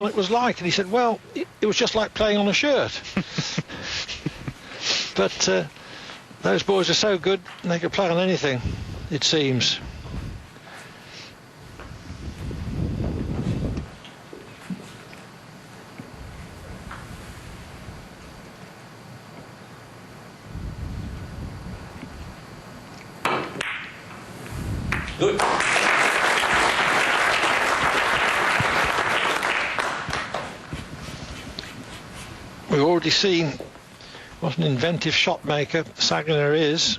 it was like, and he said, well, it was just like playing on a shirt. But those boys are so good, they can play on anything, it seems. Good. We've already seen what an inventive shot maker Sayginer is.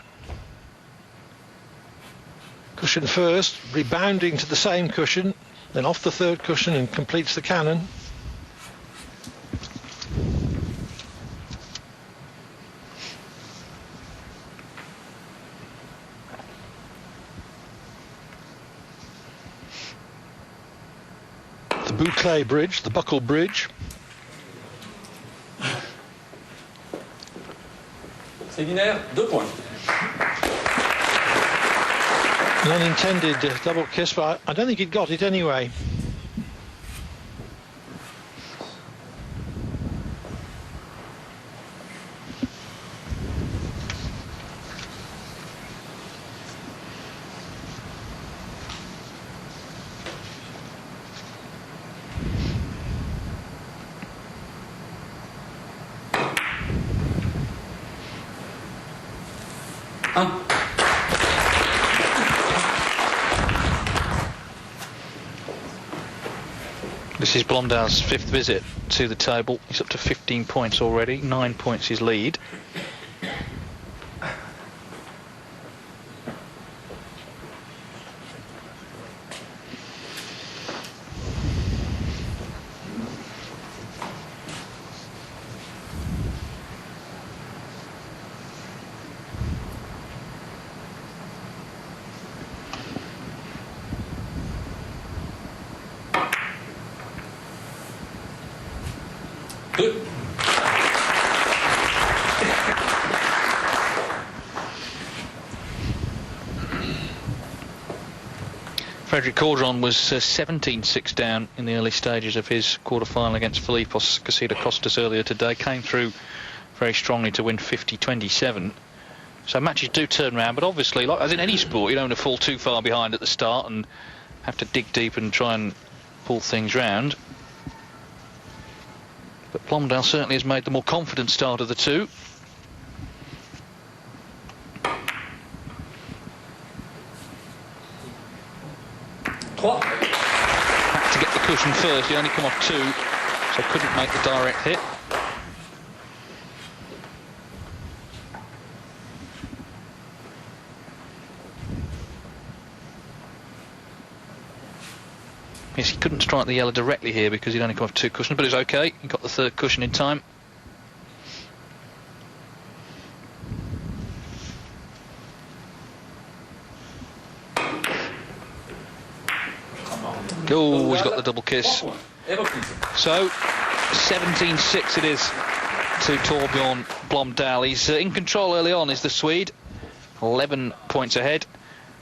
Cushion first, rebounding to the same cushion, then off the third cushion and completes the cannon. The boucle bridge, the buckle bridge. Sayginer, 2 points. An unintended double kiss, but I don't think he'd got it anyway. This is Blomdahl's 5th visit to the table. He's up to 15 points already, 9 points his lead. Good. Frederick Torbjorn was 17-6 down in the early stages of his quarter-final against Filipos Casida-Costas earlier today. Came through very strongly to win 50-27. So matches do turn around, but obviously, like as in any sport, you don't want to fall too far behind at the start and have to dig deep and try and pull things round. But Blomdahl certainly has made the more confident start of the two. Had to get the cushion first, he only come off 2, so couldn't make the direct hit. Yes, he couldn't strike the yellow directly here because he'd only come off 2 cushions, but it was okay. He got the 3rd cushion in time. Oh, he's got the double kiss. So, 17-6 it is to Torbjorn Blomdahl. He's in control early on, is the Swede. 11 points ahead.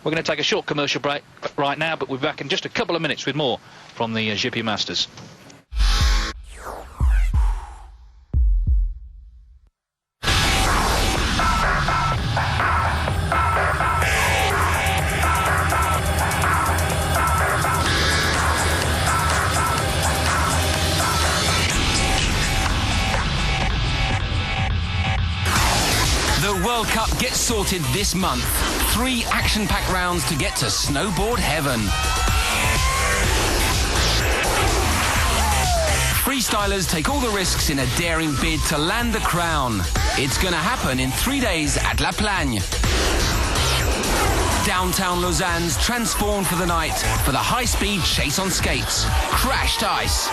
We're going to take a short commercial break right now, but we'll be back in just a couple of minutes with more from the GP Masters. The World Cup gets sorted this month. 3 action-packed rounds to get to snowboard heaven. Freestylers take all the risks in a daring bid to land the crown. It's going to happen in 3 days at La Plagne. Downtown Lausanne's transformed for the night for the high-speed chase on skates. Crashed ice.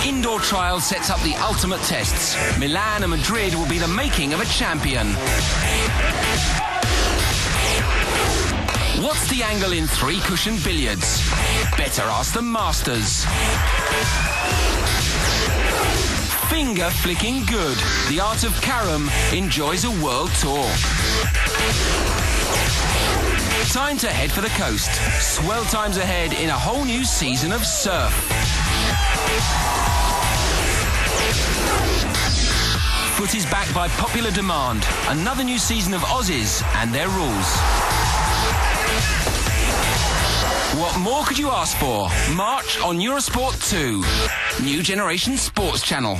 Indoor trial sets up the ultimate tests. Milan and Madrid will be the making of a champion. What's the angle in 3-cushion billiards? Better ask the masters. Finger flicking good. The art of carom enjoys a world tour. Time to head for the coast. Swell times ahead in a whole new season of surf. Foot is back by popular demand. Another new season of Aussies and their rules. What more could you ask for? March on Eurosport 2. New generation sports channel.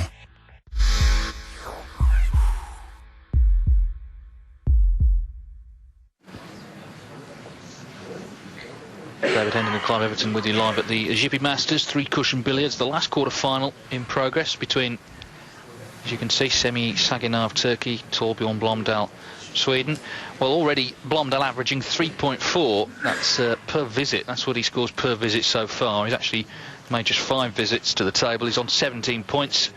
David Hendon and Clive Everton with you live at the Jippy Masters 3-cushion billiards. The last quarter-final in progress between, as you can see, Semih, Sayginer of Turkey, Torbjorn, Blomdahl, Sweden. Well, already Blomdahl averaging 3.4. That's per visit. That's what he scores per visit so far. He's actually made just 5 visits to the table. He's on 17 points.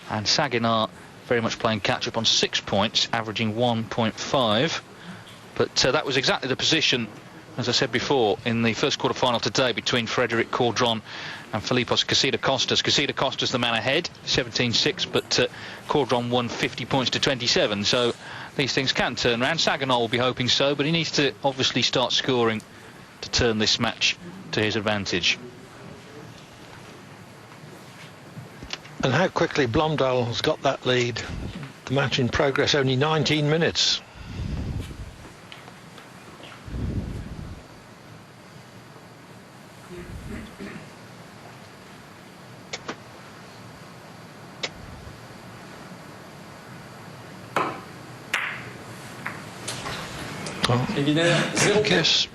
And Sayginer very much playing catch-up on 6 points, averaging 1.5. But that was exactly the position, as I said before, in the first quarter-final today between Frederic Caudron and Filipos Casida-Costas. Casida-Costas the man ahead, 17-6, but Caudron won 50 points to 27, so these things can turn around. Sayginer will be hoping so, but he needs to obviously start scoring to turn this match to his advantage. And how quickly Blomdahl has got that lead. The match in progress, only 19 minutes. Sayginer, 0 Kiss.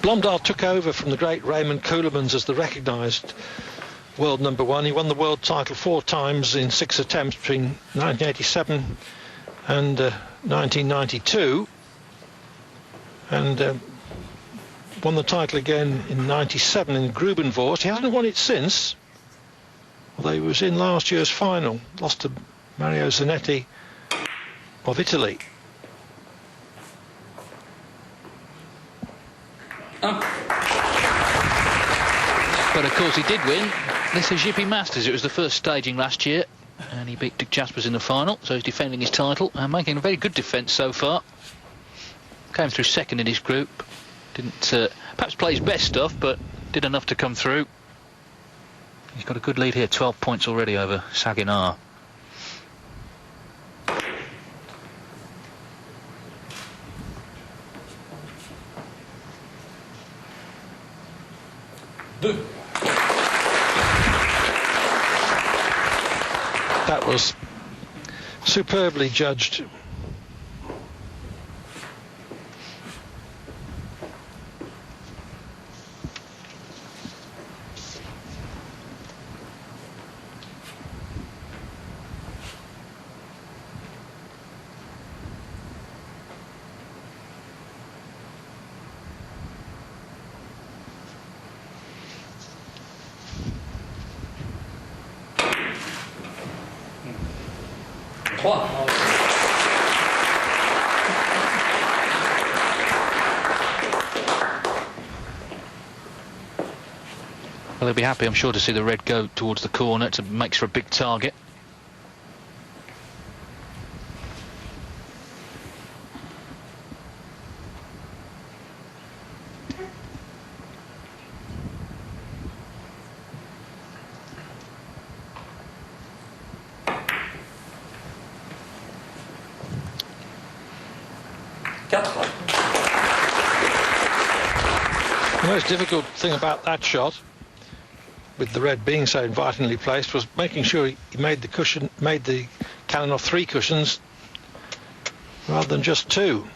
Blomdahl took over from the great Raymond Ceulemans as the recognised world number 1. He won the world title 4 times in 6 attempts between 1987 and 1992, and won the title again in 97 in Grubenvorst. He hasn't won it since, although he was in last year's final, lost to Mario Zanetti of Italy. But of course he did win. This is Jippy Masters. It was the first staging last year, and he beat Dick Jaspers in the final, so he's defending his title and making a very good defence so far. Came through second in his group. Didn't perhaps play his best stuff, but did enough to come through. He's got a good lead here, 12 points already over Sayginer. That was superbly judged. Well, they'll be happy, I'm sure, to see the red go towards the corner. It makes for a big target. The most difficult thing about that shot, with the red being so invitingly placed, was making sure he made the cannon off 3 cushions rather than just 2.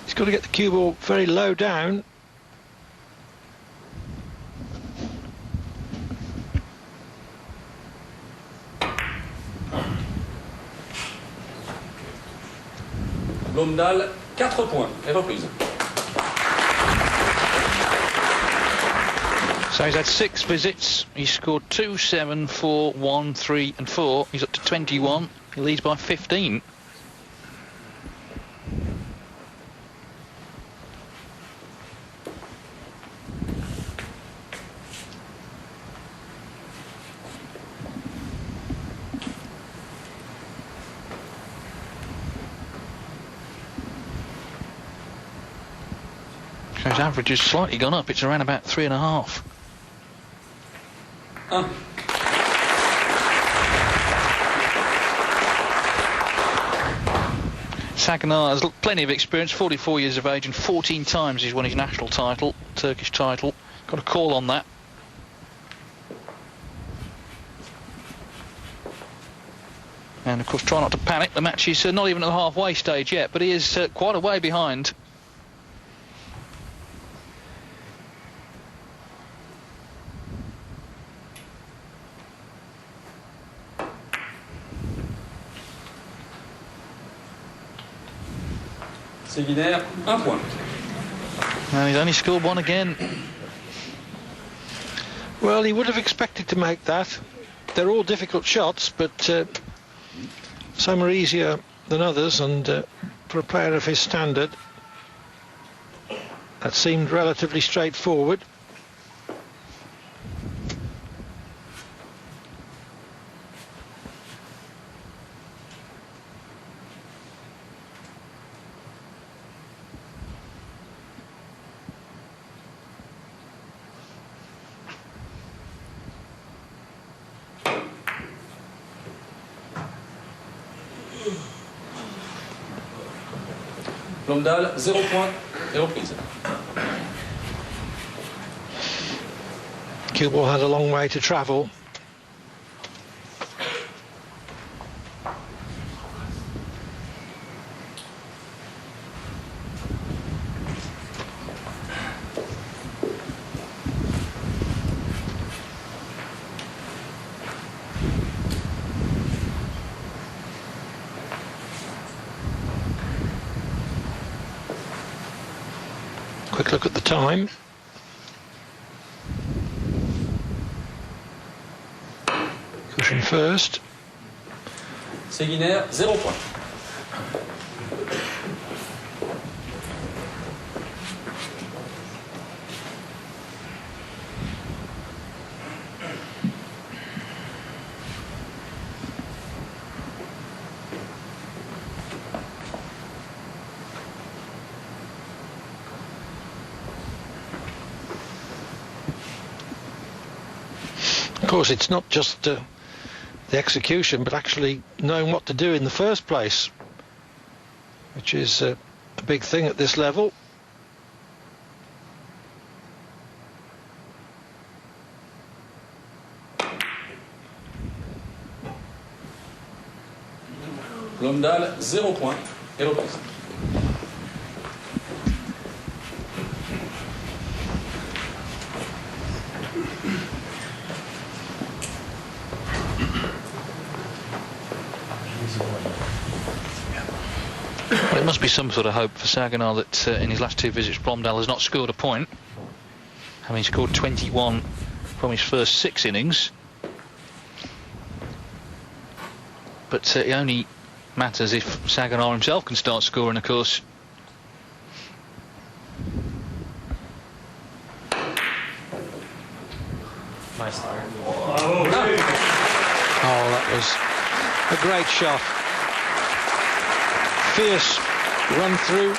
He's got to get the cue ball very low down. Blomdahl, 4 points, et reprise. So he's had 6 visits. He's scored 2, 7, 4, 1, 3 and 4. He's up to 21. He leads by 15. His average has slightly gone up. It's around about 3.5. Sayginer has plenty of experience, 44 years of age, and 14 times he's won his national title, Turkish title. Got a call on that. And of course, try not to panic. The match is not even at the halfway stage yet, but he is quite a way behind. Sayginer, 1 point. And he's only scored one again. Well, he would have expected to make that. They're all difficult shots, but some are easier than others, and for a player of his standard, that seemed relatively straightforward. Blomdahl, 0 point et reprise. Cue ball had a long way to travel. Quick look at the time. Cushion first. Sayginer, 0 point. Of course, it's not just the execution, but actually knowing what to do in the first place, which is a big thing at this level. Blomdahl, 0 point et reprise. Well, it must be some sort of hope for Sayginer that in his last 2 visits Blomdahl has not scored a point, having scored 21 from his first 6 innings. But it only matters if Sayginer himself can start scoring, of course. Nice start. Oh, that was a great shot. Fierce run through,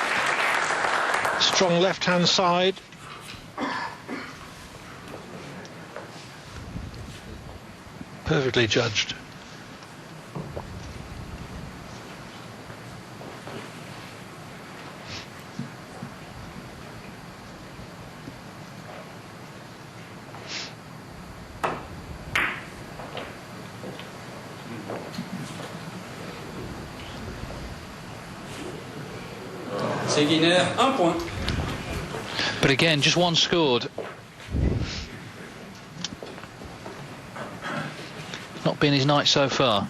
strong left hand side. Perfectly judged. Sayginer, 1 point. But again, just one scored. Not been his night so far.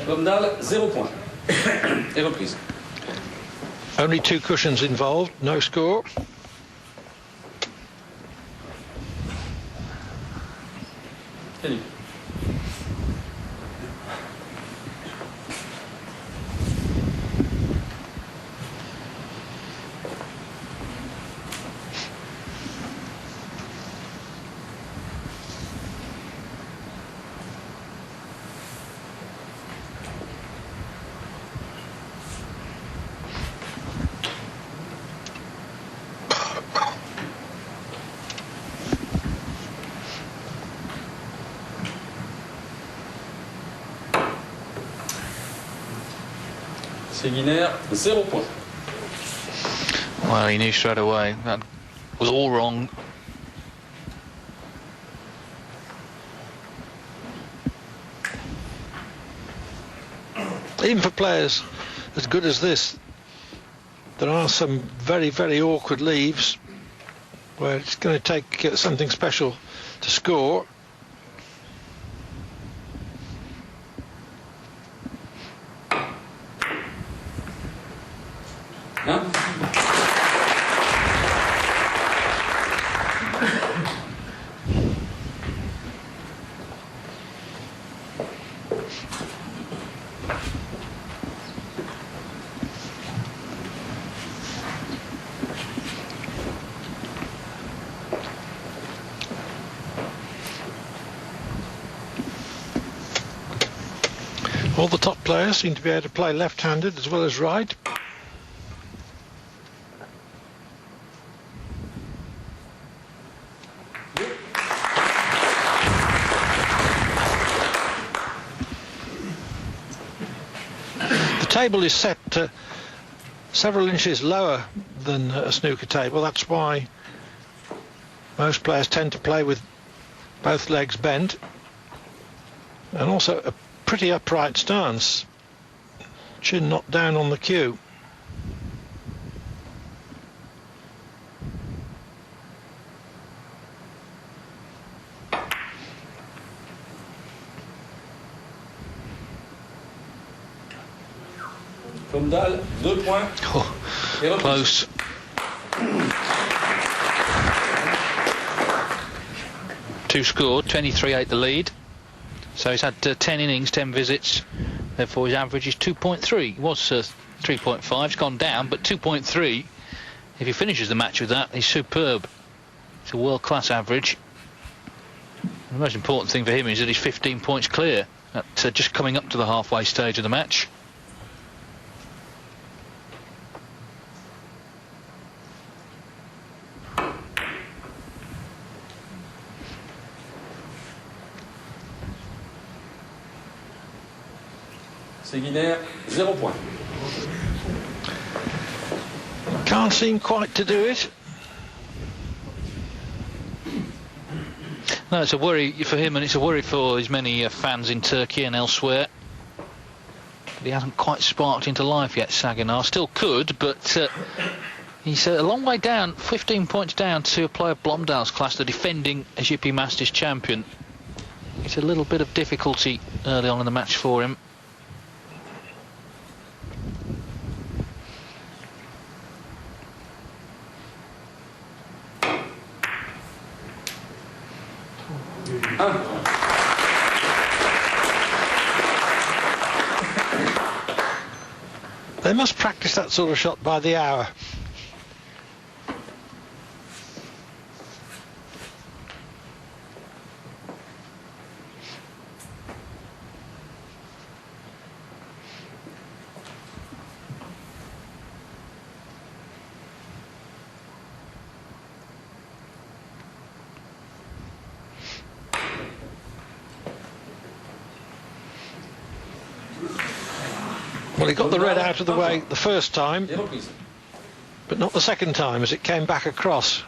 Blomdahl, 0 point et reprise. Only 2 cushions involved, no score. Fini. Sayginer, 0 point. Well, he knew straight away that was all wrong. Even for players as good as this, there are some very, very awkward leaves where it's going to take something special to score. Hein? All the top players seem to be able to play left-handed as well as right. The table is set several inches lower than a snooker table. That's why most players tend to play with both legs bent, and also a pretty upright stance, chin not down on the cue. Blomdahl, 2 points. Oh, Et reprise. close. Two scored, 23-8 the lead. So he's had 10 innings, 10 visits. Therefore his average is 2.3. It was 3.5. It's gone down, but 2.3. If he finishes the match with that, he's superb. It's a world-class average. The most important thing for him is that he's 15 points clear at just coming up to the halfway stage of the match. Sayginer, 0 point. Can't seem quite to do it. No, it's a worry for him, and it's a worry for his many fans in Turkey and elsewhere. But he hasn't quite sparked into life yet, Sayginer. Still could, but he's a long way down, 15 points down to a player of Blomdahl's class, the defending GP Masters champion. It's a little bit of difficulty early on in the match for him. They must practice that sort of shot by the hour. Well, he got the red out of the way the first time, Et reprise. but not the second time as it came back across.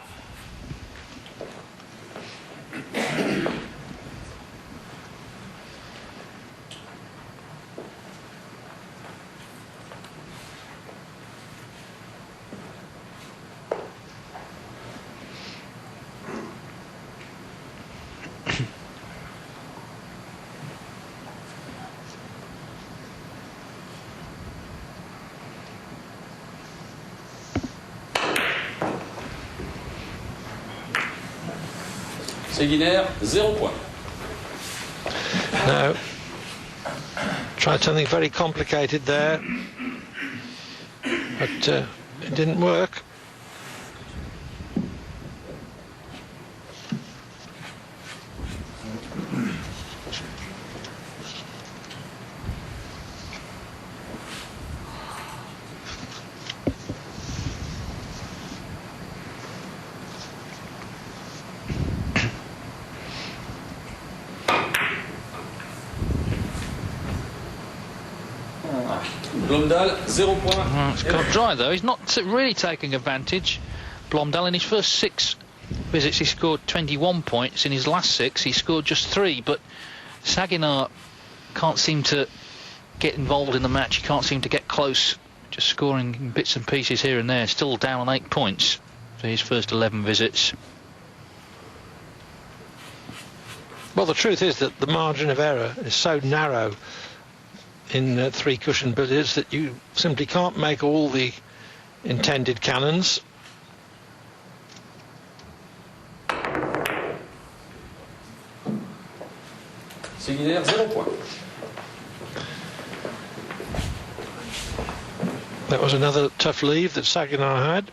Sayginer, 0 point. Now, tried something very complicated there, but it didn't work. Blomdahl, 0 points. Well, it's got dry though. He's not really taking advantage. Blomdahl, in his first 6 visits, he scored 21 points. In his last 6, he scored just 3. But Sayginer can't seem to get involved in the match. He can't seem to get close. Just scoring bits and pieces here and there. Still down on 8 points for his first 11 visits. Well, the truth is that the margin of error is so narrow in 3-cushion billiards that you simply can't make all the intended cannons. Sayginer, 0 points. That was another tough leave that Sayginer had.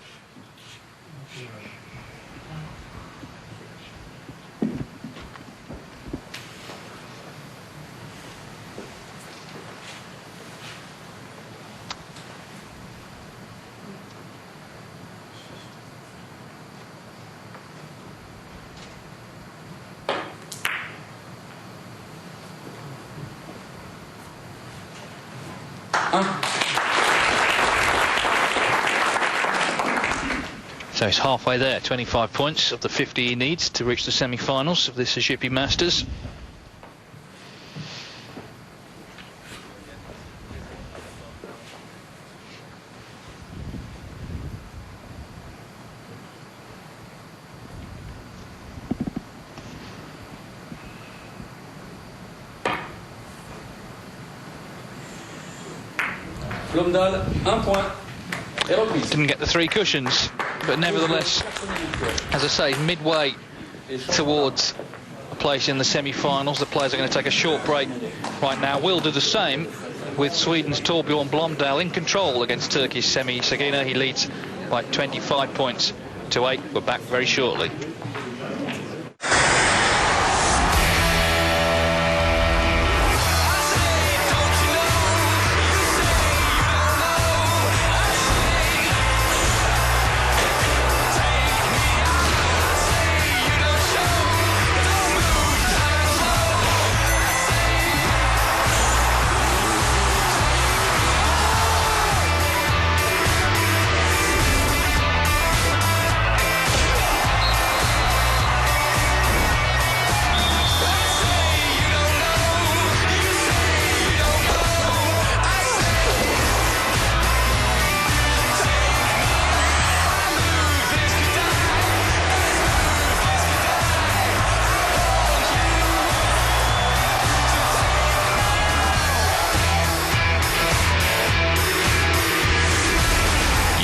So he's halfway there, 25 points of the 50 he needs to reach the semi-finals of this Suzuki Masters. Blomdahl, 1 point. Et reprise. Didn't get the 3 cushions, but nevertheless, as I say, midway towards a place in the semi-finals. The players are going to take a short break right now. We'll do the same with Sweden's Torbjorn Blomdahl in control against Turkey's Semih Sayginer. He leads by 25 points to 8. We're back very shortly.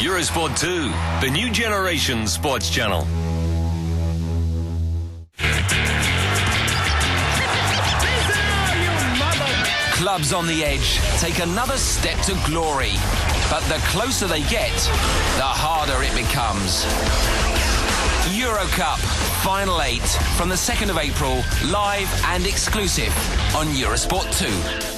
Eurosport 2, the new generation sports channel. Clubs on the edge take another step to glory. But the closer they get, the harder it becomes. Euro Cup Final 8 from the 2nd of April, live and exclusive on Eurosport 2.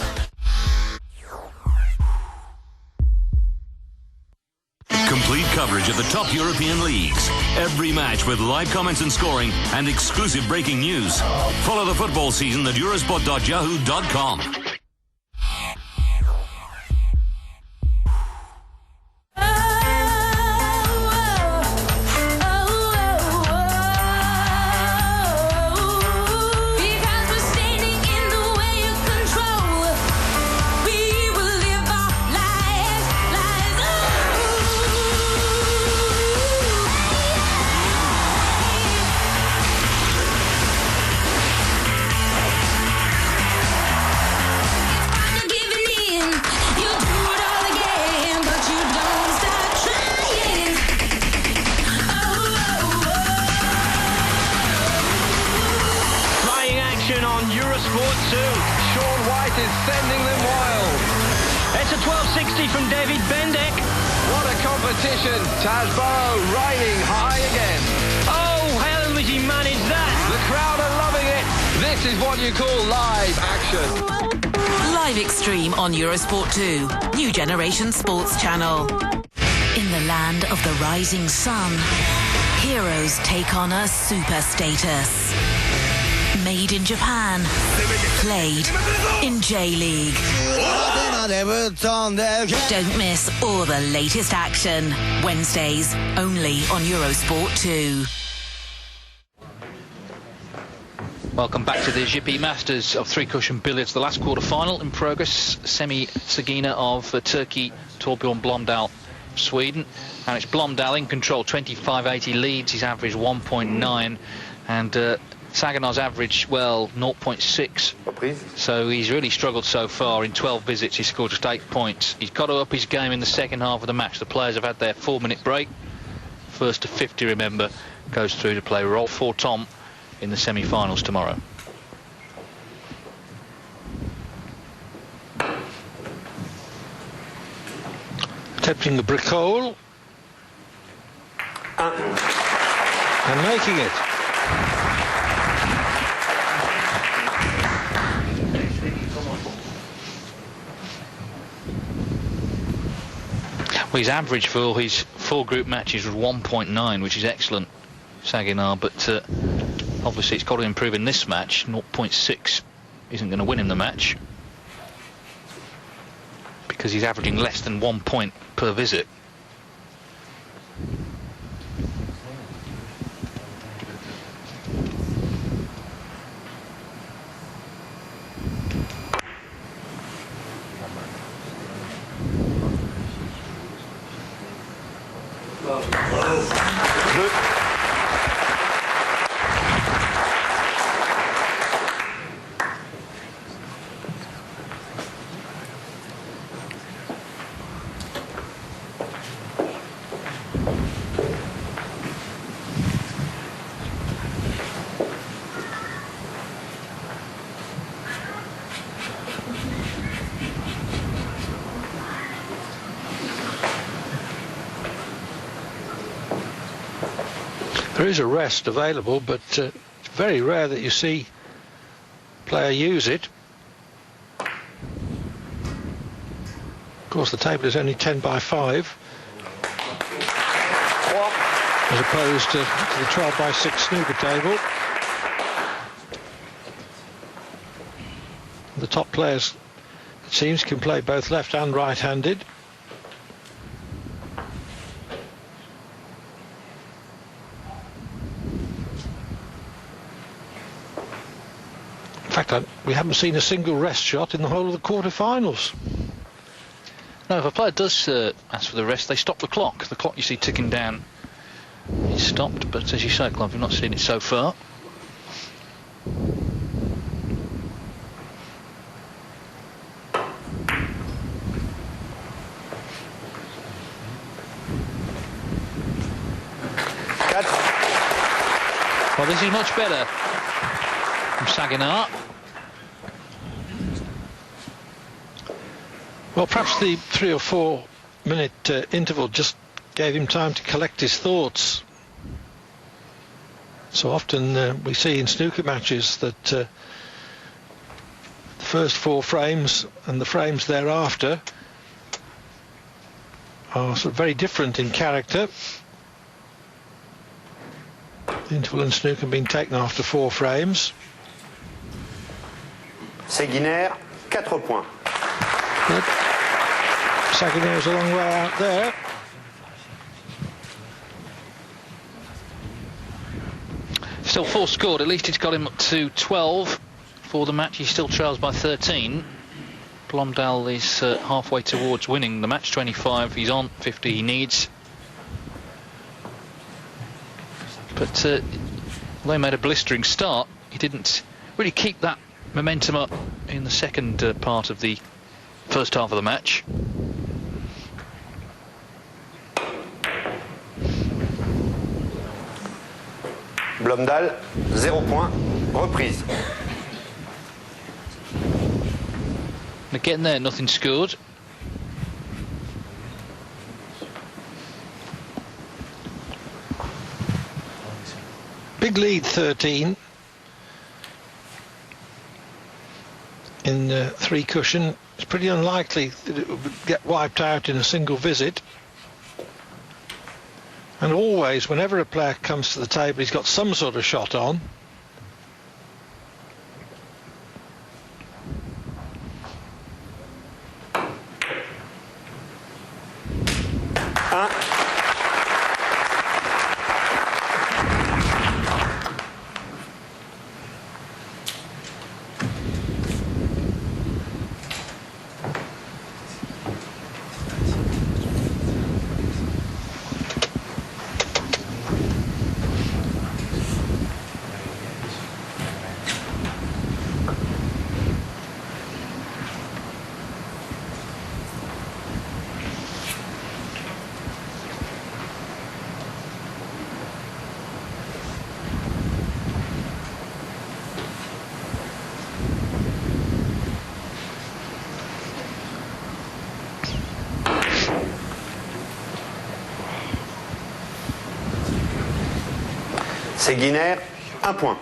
Complete coverage of the top European leagues. Every match with live comments and scoring and exclusive breaking news. Follow the football season at eurosport.yahoo.com. On Eurosport 2, new generation sports channel. In the land of the rising sun, heroes take on a super status. Made in Japan, played in J-League. Don't miss all the latest action. Wednesdays, only on Eurosport 2. Welcome back to the GP Masters of three-cushion billiards. The last quarter-final in progress. Semih Sayginer of Turkey, Torbjorn Blomdahl, Sweden. And it's Blomdahl in control, 25.80 leads. His average 1.9. And Sayginer's average, well, 0.6. So he's really struggled so far. In 12 visits, he scored just 8 points. He's got to up his game in the second half of the match. The players have had their 4-minute break. First to 50, remember, goes through to play roll for Tom in the semi-finals tomorrow. Attempting the bricole and making it. Well, his average for his 4 group matches was 1.9, which is excellent, Sayginer, but obviously it's got to improve in this match. 0.6 isn't going to win him the match because he's averaging less than 1 point per visit. There is a rest available, but it's very rare that you see a player use it. Of course, the table is only 10 by 5, as opposed to the 12 by 6 snooker table. The top players, it seems, can play both left and right-handed. In fact, we haven't seen a single rest shot in the whole of the quarter-finals. No, if a player does ask for the rest, they stop the clock. The clock you see ticking down is stopped, but as you say, Clive, we've not seen it so far. Well, this is much better from Sayginer. Well, perhaps the 3 or 4 minute interval just gave him time to collect his thoughts. So often we see in snooker matches that the first 4 frames and the frames thereafter are sort of very different in character. The interval in snooker being taken after 4 frames. Sayginer, 4 points. But Sayginer is a long way out there. Still 4 scored. At least it's got him up to 12 for the match. He still trails by 13. Blomdahl is halfway towards winning the match. 25. He's on 50. He needs. But although he made a blistering start, he didn't really keep that momentum up in the second part of the first half of the match. Blomdahl, 0 points, reprise. Again there, nothing scored. Big lead, 13 in 3 cushion. It's pretty unlikely that it would get wiped out in a single visit. And always, whenever a player comes to the table, he's got some sort of shot on. Sayginer, 1 point.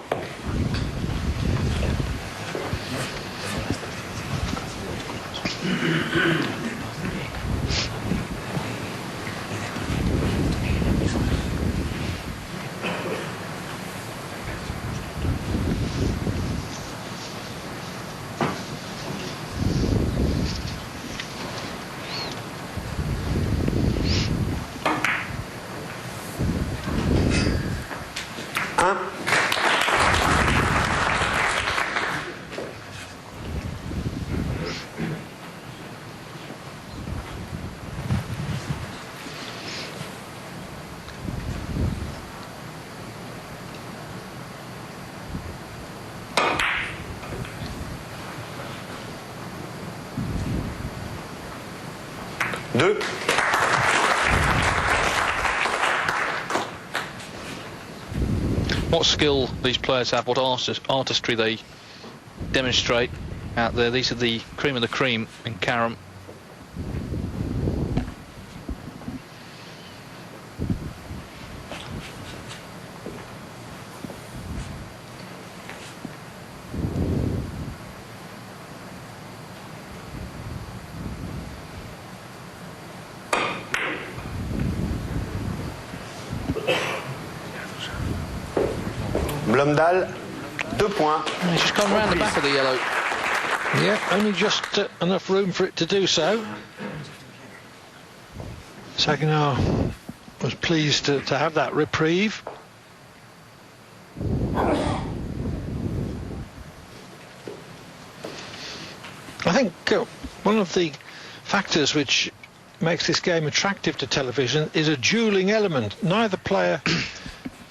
Deux. What skill these players have, what artistry they demonstrate out there. These are the cream of the cream in carom. Blomdahl, 2 points. He's just gone round the back of the yellow. Yeah, only just enough room for it to do so. Sayginer was pleased to have that reprieve. I think one of the factors which makes this game attractive to television is a duelling element. Neither player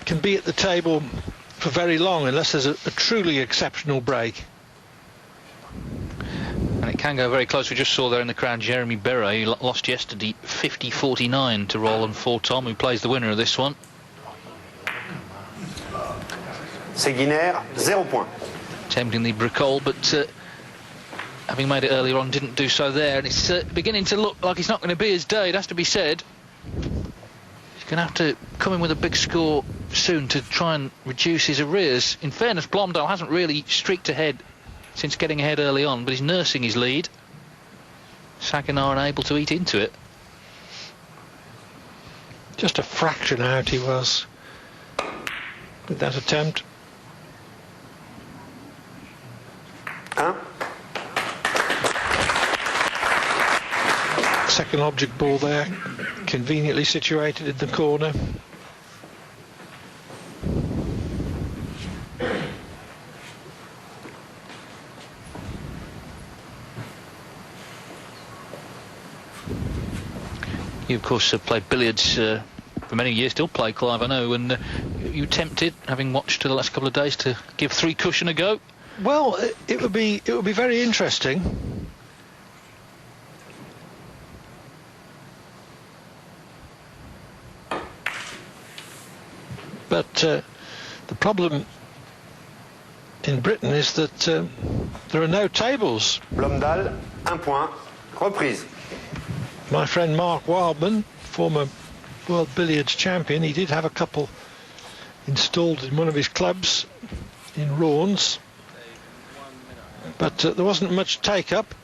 can be at the table for very long unless there's a truly exceptional break. And it can go very close. We just saw there in the crowd Jeremy Beret, who lost yesterday 50-49 to Roland Fortom, who plays the winner of this one. Sayginer, 0 points. Attempting the bricole, but having made it earlier on, didn't do so there. And it's beginning to look like it's not going to be his day, it has to be said. He's going to have to come in with a big score soon to try and reduce his arrears. In fairness, Blomdahl hasn't really streaked ahead since getting ahead early on, but he's nursing his lead. Sayginer unable to eat into it. Just a fraction out he was with that attempt. 1. Second object ball there, conveniently situated in the corner. You, of course, played billiards for many years, still play, Clive, I know, and you tempted, having watched the last couple of days, to give 3 cushion a go? Well, it would be very interesting. But the problem in Britain is that there are no tables. Blomdahl, 1 point. Reprise. My friend Mark Wildman, former World Billiards champion, he did have a couple installed in one of his clubs in Raunds, but there wasn't much take-up.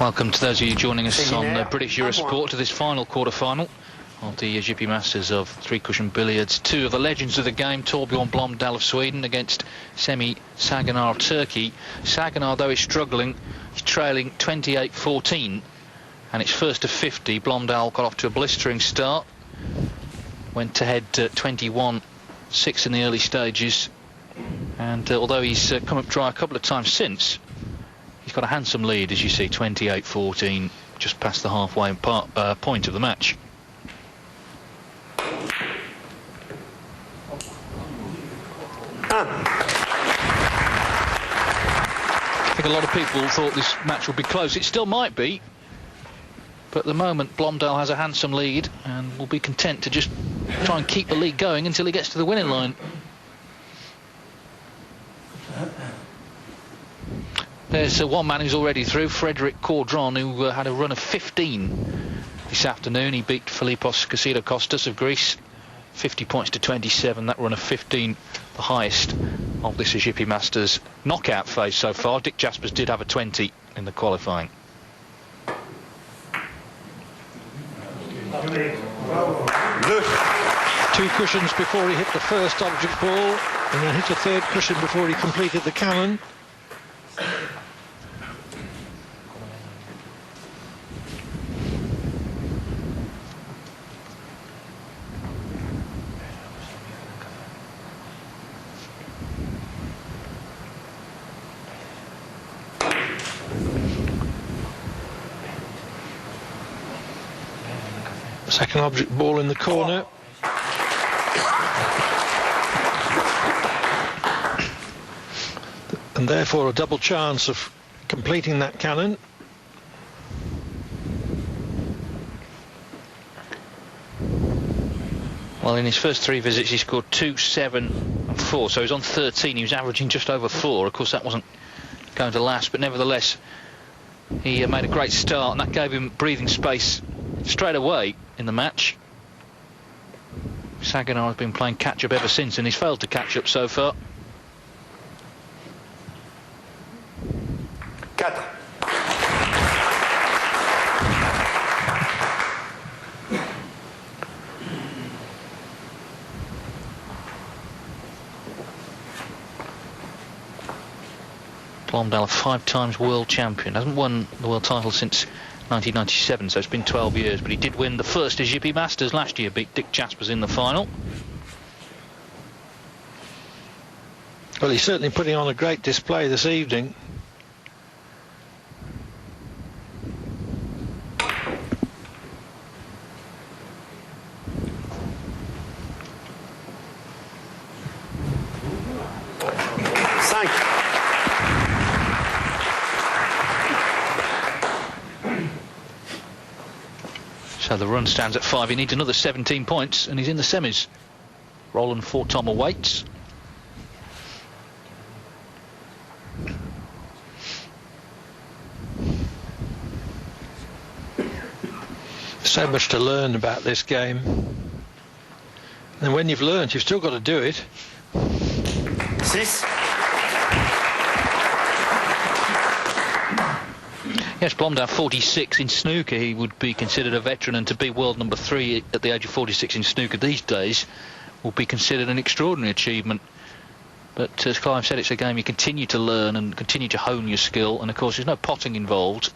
Welcome to those of you joining us on British Eurosport to this final quarter-final. of the GP Masters of three-cushion billiards. Two of the legends of the game, Torbjorn Blomdahl of Sweden against Semih Sayginer of Turkey. Sayginer, though, is struggling. He's trailing 28-14, and it's first to 50. Blomdahl got off to a blistering start. Went ahead 21-6 in the early stages, and although he's come up dry a couple of times since, he's got a handsome lead, as you see, 28-14, just past the halfway point of the match. I think a lot of people thought this match would be close. It still might be, but at the moment Blomdahl has a handsome lead and will be content to just try and keep the lead going until he gets to the winning line. There's one man who's already through, Torbjorn, who had a run of 15 this afternoon. He beat Filipos Kostas of Greece, 50 points to 27. That run of 15, the highest of this GP Masters knockout phase so far. Dick Jaspers did have a 20 in the qualifying. Two cushions before he hit the first object ball, and then hit a third cushion before he completed the cannon. Second object ball in the corner. And therefore a double chance of completing that cannon. Well, in his first three visits he scored 2, 7 and 4, so he's on 13. He was averaging just over 4. Of course that wasn't going to last, but nevertheless he made a great start, and that gave him breathing space straight away in the match. Sayginer has been playing catch-up ever since, and he's failed to catch up so far. Blomdahl, a 5 times world champion, hasn't won the world title since 1997, so it's been 12 years, but he did win the first GP Masters last year, beat Dick Jaspers in the final. Well, he's certainly putting on a great display this evening. So the run stands at 5. He needs another 17 points, and he's in the semis. Roland 4-Tom awaits. So much to learn about this game. And when you've learned, you've still got to do it. 6. Yes, Blomdahl 46 in snooker. He would be considered a veteran, and to be world number 3 at the age of 46 in snooker these days will be considered an extraordinary achievement. But as Clive said, it's a game you continue to learn and continue to hone your skill, and of course there's no potting involved.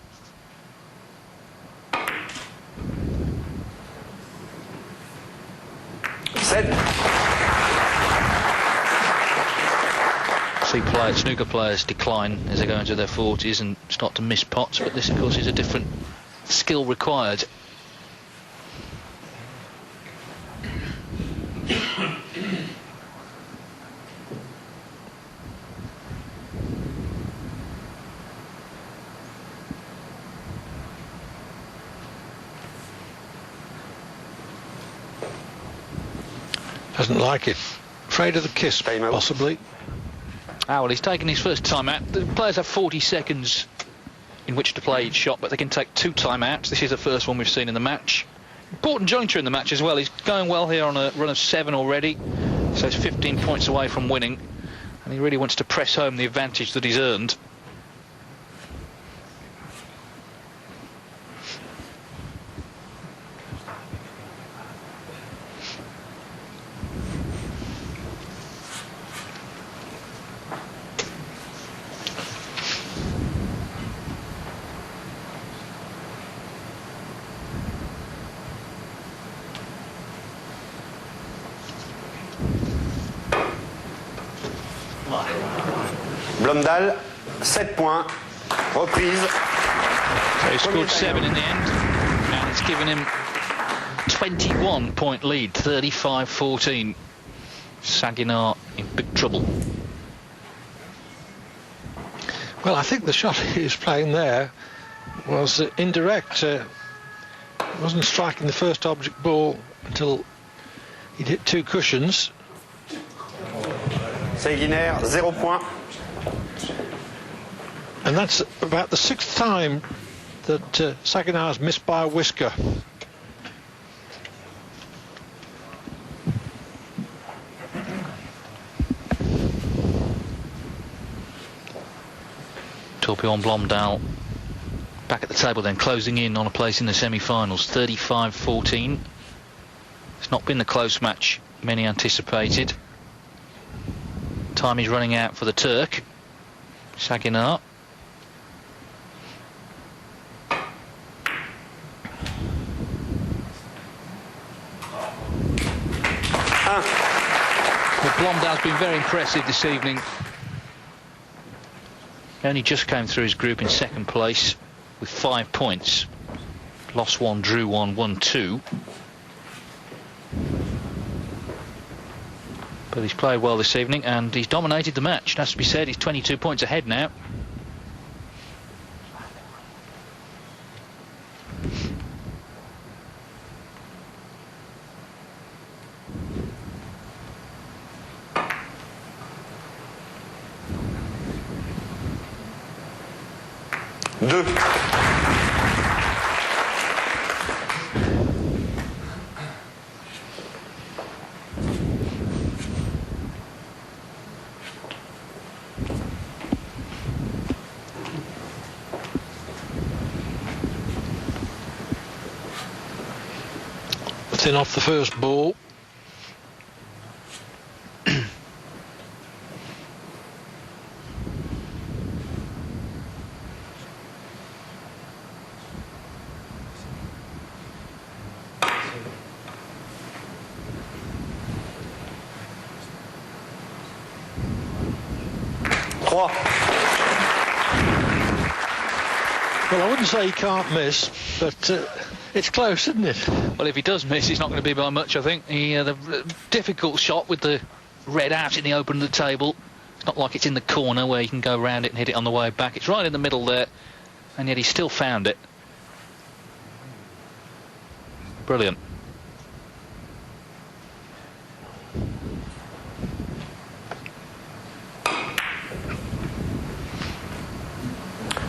See snooker players decline as they go into their 40s and start to miss pots, but this of course is a different skill required. Doesn't like it. Afraid of the kiss, possibly. Ah, well, he's taken his first time out. The players have 40 seconds in which to play each shot, but they can take 2 timeouts. This is the first one we've seen in the match. Important juncture in the match as well. He's going well here on a run of 7 already, so he's 15 points away from winning, and he really wants to press home the advantage that he's earned. Blomdahl, 7 points. Reprise. So he scored 7 in the end, and it's given him 21-point lead, 35-14. Sayginer in big trouble. Well, I think the shot he was playing there was indirect. He wasn't striking the first object ball until he'd hit 2 cushions. Sayginer, 0 points. And that's about the 6th time that Sayginer's missed by a whisker. Torbjorn Blomdahl back at the table then, closing in on a place in the semi-finals, 35-14. It's not been the close match many anticipated. Time is running out for the Turk, Sayginer. Well, Blomdahl's been very impressive this evening. He only just came through his group in 2nd place with 5 points. Lost 1, drew 1, won 2. But he's played well this evening and he's dominated the match. It has to be said, he's 22 points ahead now. Thin off the first ball. Well, I wouldn't say he can't miss, but it's close, isn't it? Well, if he does miss, it's not going to be by much, I think. The difficult shot with the red out in the open of the table. It's not like it's in the corner where you can go around it and hit it on the way back. It's right in the middle there, and yet he still found it. Brilliant.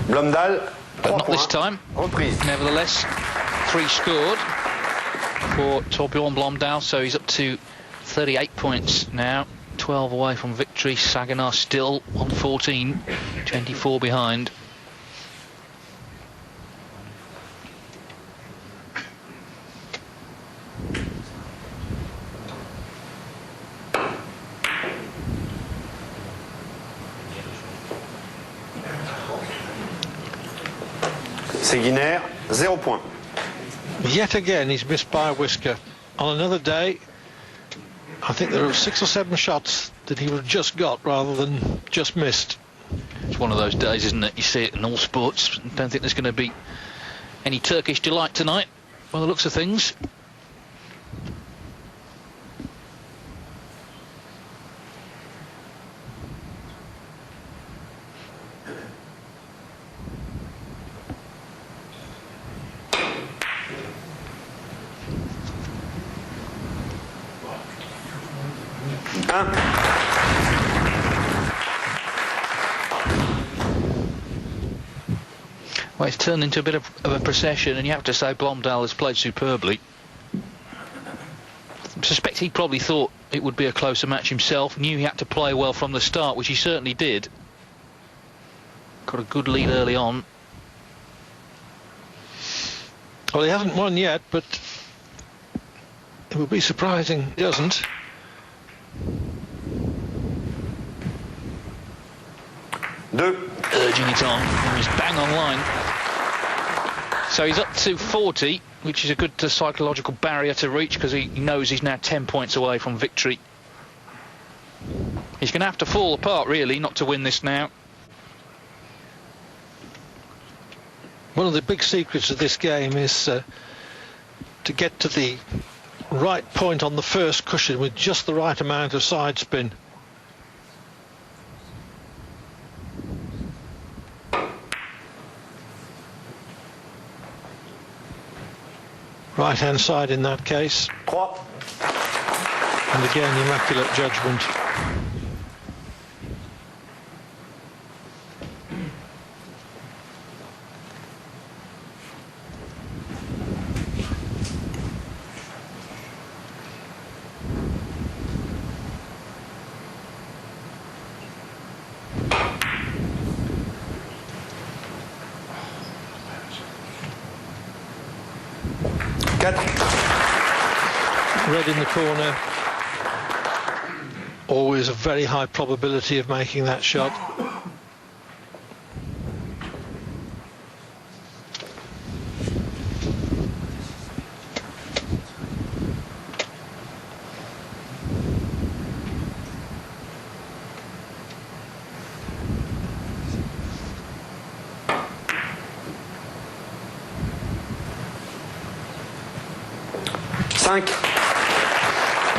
Blomdahl, but not this time. Reprise. Nevertheless, 3 scored for Torbjorn Blomdahl, so he's up to 38 points now, 12 away from victory. Sayginer still on 14, 24 behind. Sayginer, 0 points. Yet again, he's missed by a whisker. On another day, I think there are 6 or 7 shots that he would have just got rather than just missed. It's one of those days, isn't it? You see it in all sports. I don't think there's going to be any Turkish delight tonight, by the looks of things. Well, it's turned into a bit of a procession, and you have to say Blomdahl has played superbly. I suspect he probably thought it would be a closer match himself, knew he had to play well from the start, which he certainly did. Got a good lead early on. Well, he hasn't won yet, but it would be surprising if he doesn't. Urging it on, and he's bang on line. So he's up to 40, which is a good psychological barrier to reach, because he knows he's now 10 points away from victory. He's going to have to fall apart, really, not to win this now. One of the big secrets of this game is to get to the right point on the first cushion with just the right amount of side spin. Right hand side in that case. And again, immaculate judgment. Red in the corner. Always a very high probability of making that shot.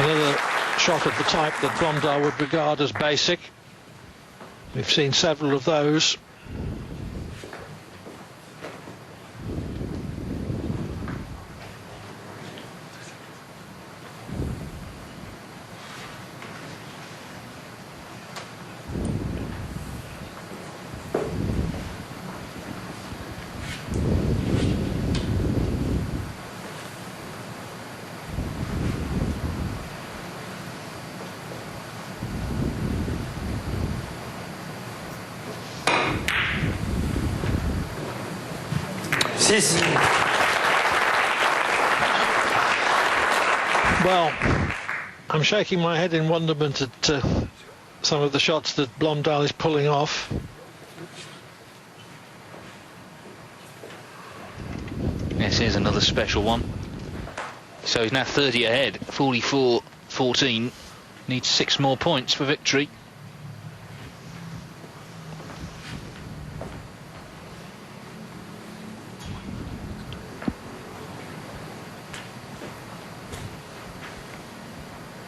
Another shot of the type that Blomdahl would regard as basic. We've seen several of those. Well, I'm shaking my head in wonderment at some of the shots that Blomdahl is pulling off. This is another special one. So he's now 30 ahead, 44-14. Needs 6 more points for victory.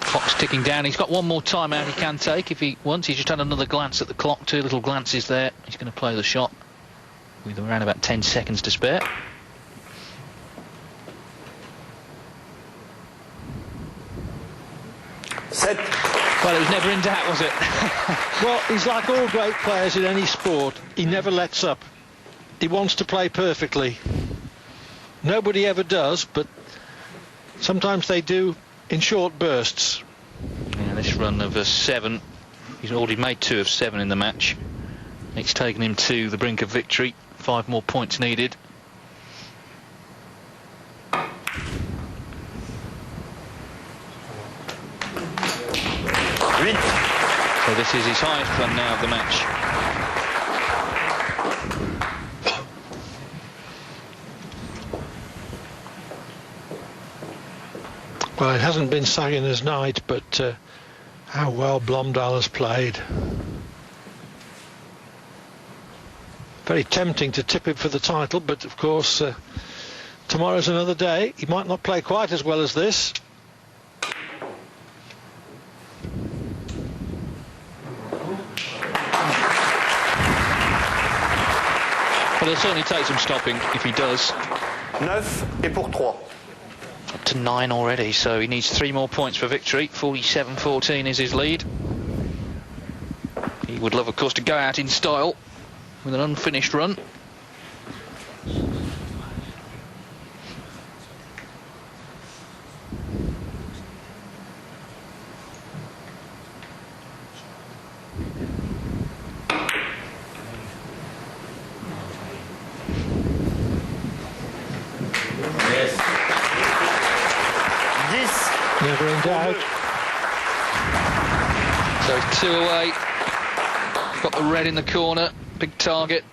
Clock's ticking down. He's got one more timeout he can take if he wants. He's just had another glance at the clock, 2 little glances there. He's going to play the shot with around about 10 seconds to spare. Set. Well, it was never in doubt, was it? Well, he's like all great players in any sport. He never lets up. He wants to play perfectly. Nobody ever does, but sometimes they do in short bursts. Yeah, this run of 7, he's already made 2 of 7 in the match. It's taken him to the brink of victory. 5 more points needed. So this is his highest run now of the match. Well, it hasn't been Sayginer's night, but how well Blomdahl has played. Very tempting to tip him for the title, but of course tomorrow's another day. He might not play quite as well as this. Well, it'll certainly take some stopping if he does. 9 et pour 3. Up to 9 already, so he needs 3 more points for victory. 47-14 is his lead. He would love, of course, to go out in style with an unfinished run. Never in doubt. So 2 away. Got the red in the corner. Big target.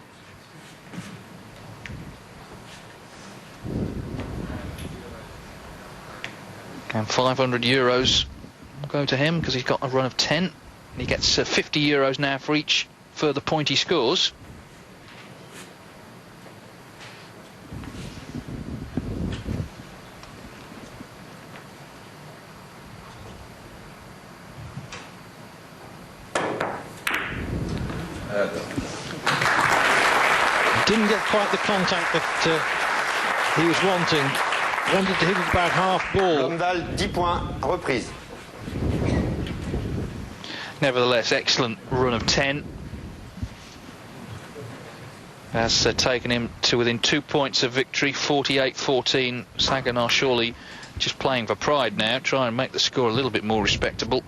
And €500 will go to him because he's got a run of 10. And he gets €50 now for each further point he scores. get quite the contact that he was wanting. Wanted to hit it about half ball. Blomdahl, 10 points, reprise. Nevertheless, excellent run of 10 has taken him to within 2 points of victory, 48-14. Sayginer surely just playing for pride now, try and make the score a little bit more respectable.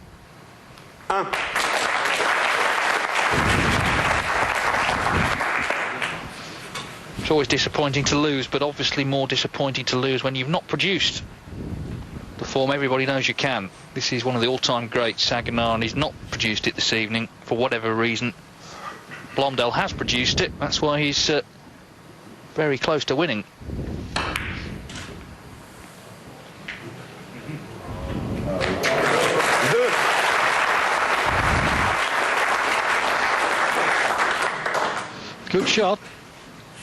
It's always disappointing to lose, but obviously more disappointing to lose when you've not produced the form everybody knows you can. This is one of the all-time greats, Sayginer, and he's not produced it this evening for whatever reason. Blomdahl has produced it, that's why he's very close to winning. Good shot,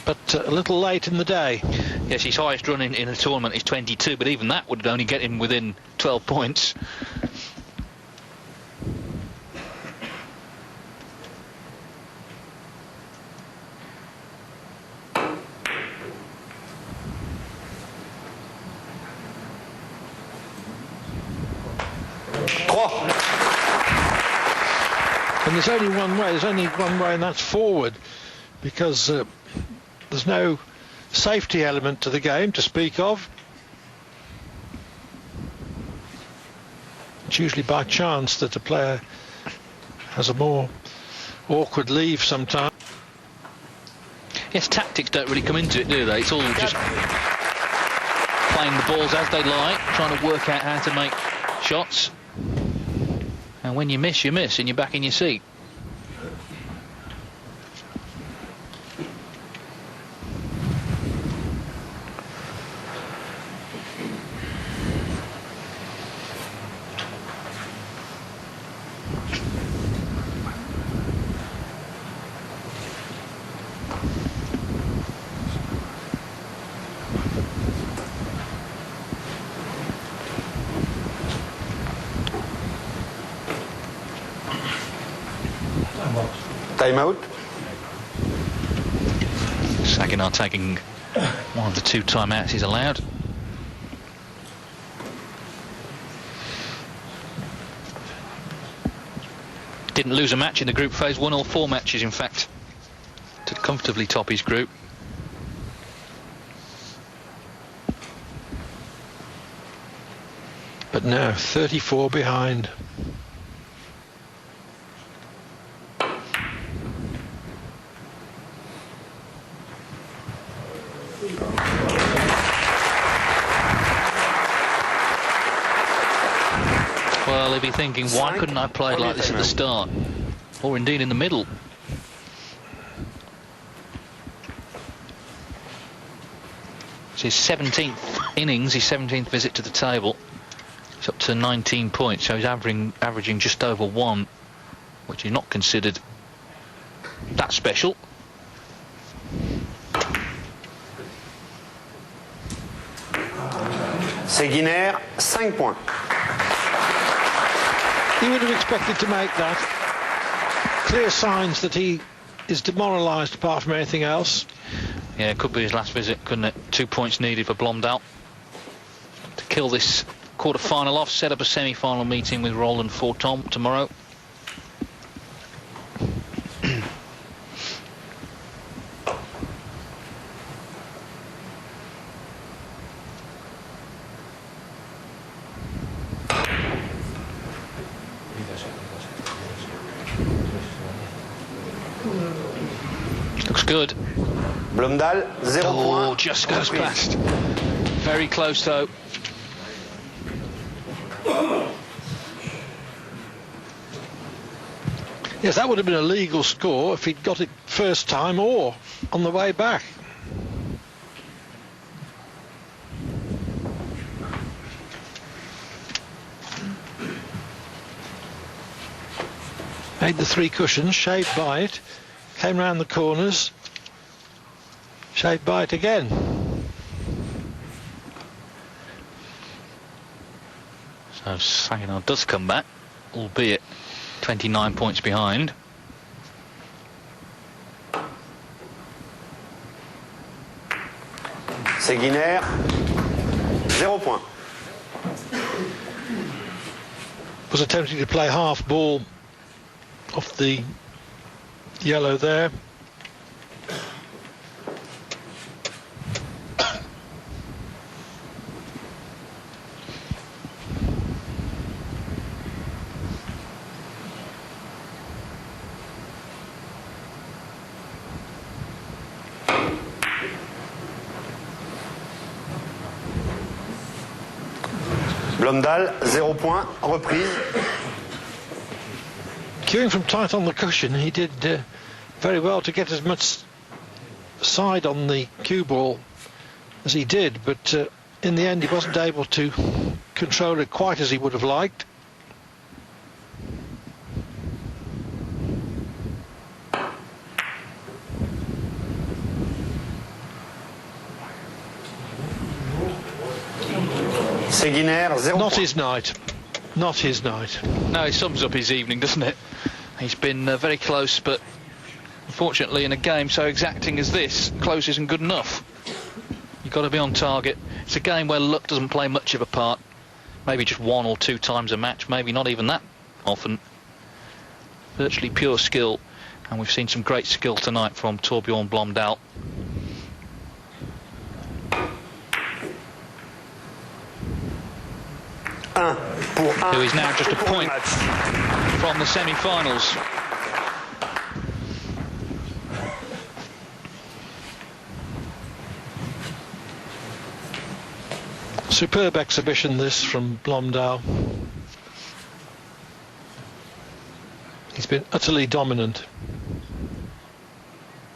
but a little late in the day. Yes, his highest run in a tournament is 22, but even that would only get him within 12 points. And there's only one way, and that's forward, because there's no safety element to the game to speak of. It's usually by chance that a player has a more awkward leave sometimes. Yes, tactics don't really come into it, do they? It's all just playing the balls as they lie, trying to work out how to make shots. And when you miss, and you're back in your seat. Time out. Sayginer taking one of the 2 timeouts he's allowed. Didn't lose a match in the group phase, won all 4 matches in fact, to comfortably top his group. But now 34 behind. Well, he'll be thinking, why couldn't I play like this at the start? Or indeed in the middle. It's his 17th innings, his 17th visit to the table. He's up to 19 points, so he's averaging just over 1, which is not considered that special. Sayginer, 5 points. He would have expected to make that. Clear signs that he is demoralised apart from anything else. Yeah, it could be his last visit, couldn't it? 2 points needed for Blomdahl to kill this quarter-final off, set up a semi-final meeting with Roland Fortom tomorrow. Looks good. Blomdahl, 0 Oh, points. just goes past. Very close though. Yes, that would have been a legal score if he'd got it first time or on the way back. Made the 3 cushions, shaved by it, came round the corners, shaved by it again. So Sayginer does come back, albeit 29 points behind. Sayginer, 0 points. Was attempting to play half ball off the yellow there. Blomdahl, 0 points, reprise. Cueing from tight on the cushion, he did very well to get as much side on the cue ball as he did, but in the end he wasn't able to control it quite as he would have liked. Sayginer, 0 Not points. his night. Not his night. No, it sums up his evening, doesn't it? He's been very close, but unfortunately in a game so exacting as this, close isn't good enough. You've got to be on target. It's a game where luck doesn't play much of a part. Maybe just 1 or 2 times a match, maybe not even that often. Virtually pure skill, and we've seen some great skill tonight from Torbjorn Blomdahl. Who is now just a point from the semi-finals. Superb exhibition this from Blomdahl. He's been utterly dominant.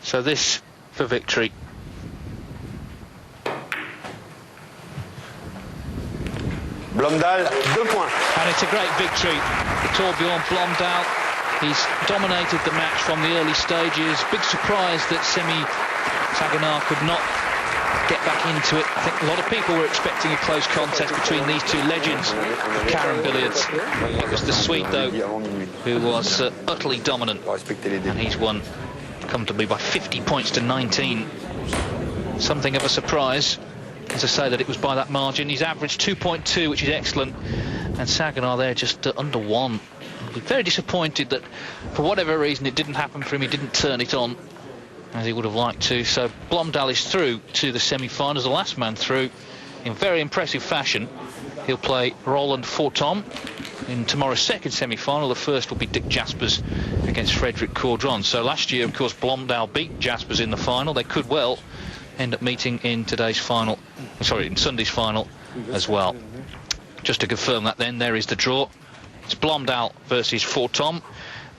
So this for victory. Blomdahl, 2 points. And it's a great victory for Torbjorn Blomdahl. He's dominated the match from the early stages. Big surprise that Semih Sayginer could not get back into it. I think a lot of people were expecting a close contest between these two legends of Carom billiards. It was the Swede, though, who was utterly dominant. And he's won comfortably by 50 points to 19. Something of a surprise. As I say, that it was by that margin. He's averaged 2.2, which is excellent, and Sayginer there just under 1. I'll be very disappointed that for whatever reason it didn't happen for him. He didn't turn it on as he would have liked to. So Blomdahl is through to the semi-finals, the last man through, in very impressive fashion. He'll play Roland Fortom in tomorrow's second semi-final. The first will be Dick Jaspers against Frederick Caudron. So last year, of course, Blomdahl beat Jaspers in the final. They could well end up meeting in today's final, sorry, in Sunday's final as well. Just to confirm that then, there is the draw. It's Blomdahl versus Fortom,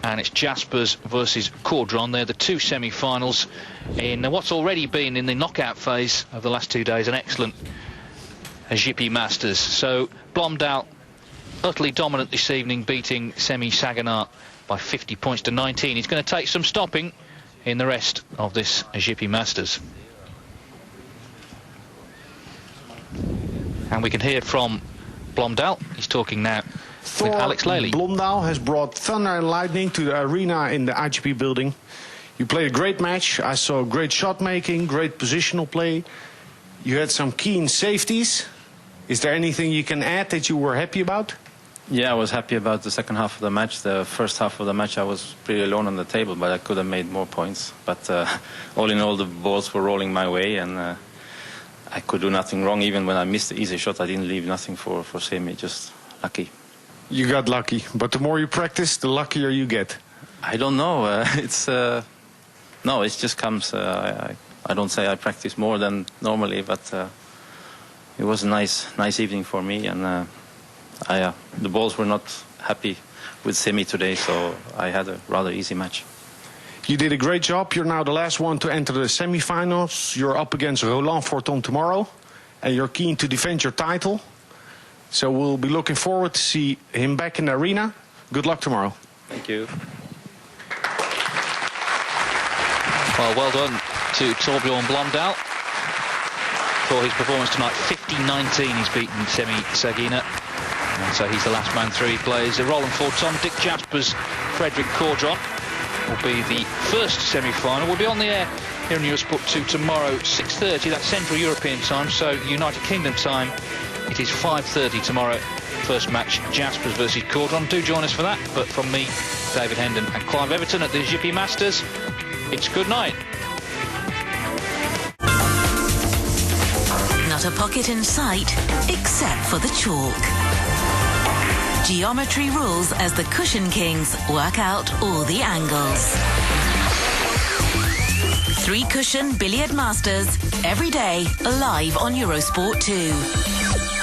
and it's Jaspers versus Caudron. They're the 2 semi-finals in what's already been in the knockout phase of the last 2 days, an excellent GP Masters. So Blomdahl utterly dominant this evening, beating Semih Sayginer by 50 points to 19. He's going to take some stopping in the rest of this GP Masters. And we can hear from Blomdahl. He's talking now with Alex Lely. Blomdahl has brought thunder and lightning to the arena in the IGP building. You played a great match. I saw great shot making, great positional play. You had some keen safeties. Is there anything you can add that you were happy about? Yeah, I was happy about the second half of the match. The first half of the match I was pretty alone on the table, but I could have made more points. But all in all, the balls were rolling my way, and I could do nothing wrong. Even when I missed the easy shot, I didn't leave nothing for Semih, just lucky. You got lucky, but the more you practice, the luckier you get. I don't know. No, it just comes. I don't say I practice more than normally, but it was a nice evening for me, and the balls were not happy with Semih today, so I had a rather easy match. You did a great job. You're now the last one to enter the semi-finals. You're up against Roland Fortom tomorrow, and you're keen to defend your title. So we'll be looking forward to see him back in the arena. Good luck tomorrow. Thank you. Well done to Torbjorn Blomdahl for his performance tonight. 50-19, he's beaten Semih Sayginer. And so he's the last man through. He plays Roland Fortom. Dick Jaspers, Frederick Caudron will be the first semi-final. We'll be on the air here on Eurosport 2 tomorrow, 6:30. That's Central European time, so United Kingdom time. It is 5:30 tomorrow. First match, Jaspers versus Cordron. Do join us for that. But from me, David Hendon and Clive Everton at the Jiffy Masters, it's good night. Not a pocket in sight, except for the chalk. Geometry rules as the Cushion Kings work out all the angles. 3 Cushion Billiard Masters, every day, live on Eurosport 2.